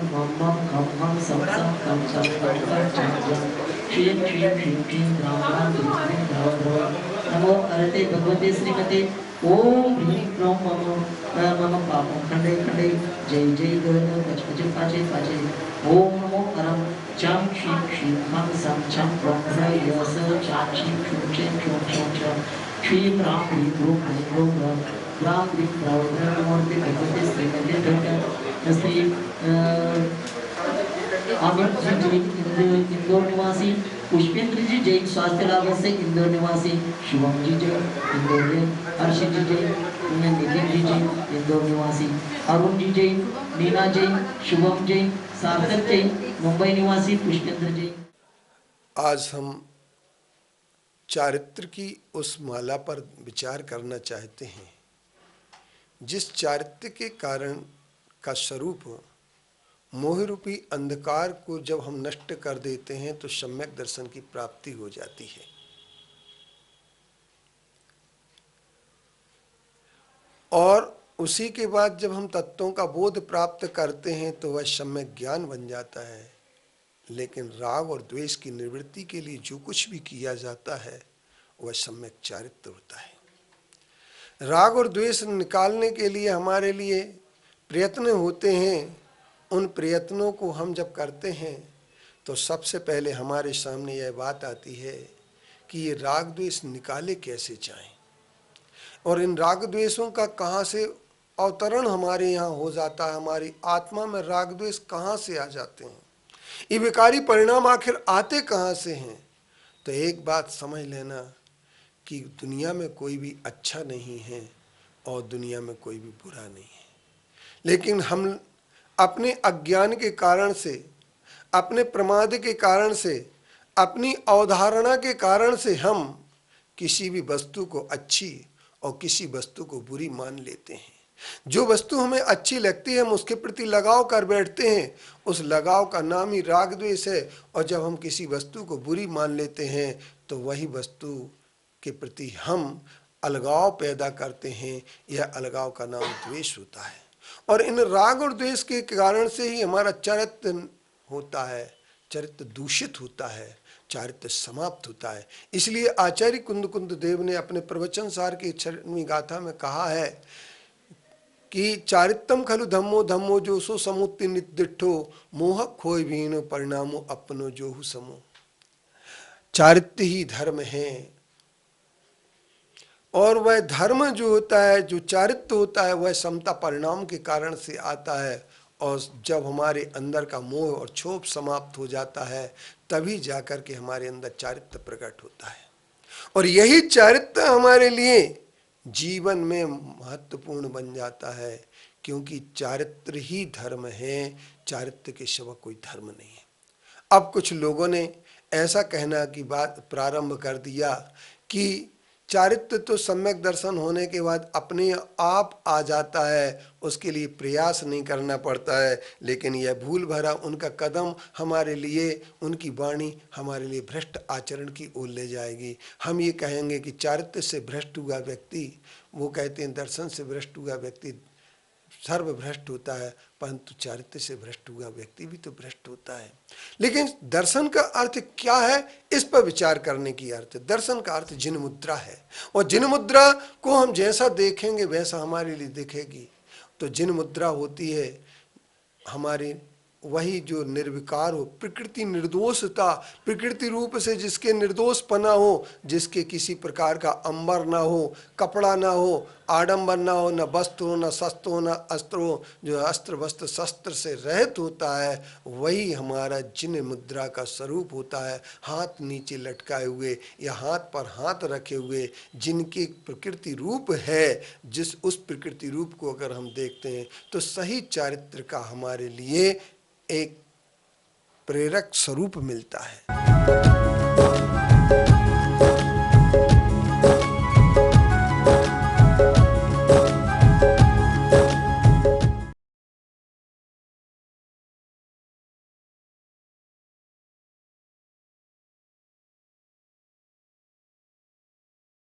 मम मम खम खम सम सम कम सम कम कम चम चम क्षीम क्षीम क्षीम क्षीम राम राम ह्रीं ह्रीं ह्रव ह्रव। नमो अरते भगवते श्रीमते ओम ह्रीं क्रों मम पापं खंडे खंडे जय जय गण पच पच पाचे पाचे। ओम नमो अरम चम क्षीम क्षीम हम सम चम क्रों ह्रयस चाम क्षीम क्षूम क्षीम क्षूम क्षूम क्षम क्षीम राम ह्रीं ह्रूं ह्रीं ह्रूं ह्रव राम ह्रीं ह्रव ह्रव। नमो अरते भगवते श्रीमते श्री अमित जी जैन इंदौर निवासी, पुष्पेंद्र जी जैन स्वास्थ्य लाभ से इंदौर निवासी, शिवम जी जैन इंदौर जैन, हर्षित जी जैन, नितिन जी जैन इंदौर निवासी, अरुण जी जैन, नीना जैन, शुभम जैन, सार्थक जैन मुंबई निवासी, पुष्पेंद्र जैन। आज हम चारित्र की उस माला पर विचार करना चाहते हैं जिस चारित्र के कारण का स्वरूप मोहरूपी अंधकार को जब हम नष्ट कर देते हैं तो सम्यक दर्शन की प्राप्ति हो जाती है। और उसी के बाद जब हम तत्वों का बोध प्राप्त करते हैं तो वह सम्यक ज्ञान बन जाता है। लेकिन राग और द्वेष की निवृत्ति के लिए जो कुछ भी किया जाता है वह सम्यक चारित्र होता है। राग और द्वेष निकालने के लिए हमारे लिए प्रयत्न होते हैं। उन प्रयत्नों को हम जब करते हैं तो सबसे पहले हमारे सामने यह बात आती है कि ये राग द्वेष निकाले कैसे जाएं, और इन राग द्वेषों का कहाँ से अवतरण हमारे यहाँ हो जाता है, हमारी आत्मा में राग द्वेष कहाँ से आ जाते हैं, ये विकारी परिणाम आखिर आते कहाँ से हैं। तो एक बात समझ लेना कि दुनिया में कोई भी अच्छा नहीं है और दुनिया में कोई भी बुरा नहीं है। लेकिन हम अपने अज्ञान के कारण से, अपने प्रमाद के कारण से, अपनी अवधारणा के कारण से हम किसी भी वस्तु को अच्छी और किसी वस्तु को बुरी मान लेते हैं। जो वस्तु हमें अच्छी लगती है हम उसके प्रति लगाव कर बैठते हैं, उस लगाव का नाम ही राग द्वेष है। और जब हम किसी वस्तु को बुरी मान लेते हैं तो वही वस्तु के प्रति हम अलगाव पैदा करते हैं। यह अलगाव का नाम द्वेष होता है। और इन राग और द्वेष के कारण से ही हमारा चरित्र होता है, चरित्र दूषित होता है, चारित्र समाप्त होता है। इसलिए आचार्य कुंद कुंद देव ने अपने प्रवचन सार की 6वीं गाथा में कहा है कि चारित्रम खलु धम्मो धम्मो जो सो समुत्ति निदिठो मोह खोय भीनो परिणामो अपनो जोहु समो। चारित्र ही धर्म है, और वह धर्म जो होता है, जो चारित्र होता है, वह समता परिणाम के कारण से आता है। और जब हमारे अंदर का मोह और क्षोभ समाप्त हो जाता है तभी जाकर के हमारे अंदर चारित्र प्रकट होता है। और यही चारित्र हमारे लिए जीवन में महत्वपूर्ण बन जाता है, क्योंकि चारित्र ही धर्म है, चारित्र के सिवा कोई धर्म नहीं है। अब कुछ लोगों ने ऐसा कहना की बात प्रारंभ कर दिया कि चारित्र तो सम्यक दर्शन होने के बाद अपने आप आ जाता है, उसके लिए प्रयास नहीं करना पड़ता है। लेकिन यह भूल भरा उनका कदम हमारे लिए, उनकी वाणी हमारे लिए भ्रष्ट आचरण की ओर ले जाएगी। हम ये कहेंगे कि चारित्र से भ्रष्ट हुआ व्यक्ति, वो कहते हैं दर्शन से भ्रष्ट हुआ व्यक्ति सर्व भ्रष्ट होता है, परंतु चारित्र से भ्रष्ट हुआ व्यक्ति भी तो भ्रष्ट होता है। लेकिन दर्शन का अर्थ क्या है, इस पर विचार करने की अर्थ। दर्शन का अर्थ जिन मुद्रा है, और जिन मुद्रा को हम जैसा देखेंगे वैसा हमारे लिए दिखेगी। तो जिन मुद्रा होती है हमारी, वही जो निर्विकार हो, प्रकृति निर्दोषता, प्रकृति रूप से जिसके निर्दोषपना हो, जिसके किसी प्रकार का अंबर ना हो, कपड़ा ना हो, आडंबर ना हो, न वस्त्र हो, न शस्त्र हो, न अस्त्र हो, जो अस्त्र वस्त्र शस्त्र से रहित होता है, वही हमारा जिन मुद्रा का स्वरूप होता है। हाथ नीचे लटकाए हुए या हाथ पर हाथ रखे हुए जिनके प्रकृति रूप है, जिस उस प्रकृति रूप को अगर हम देखते हैं तो सही चारित्र का हमारे लिए एक प्रेरक स्वरूप मिलता है।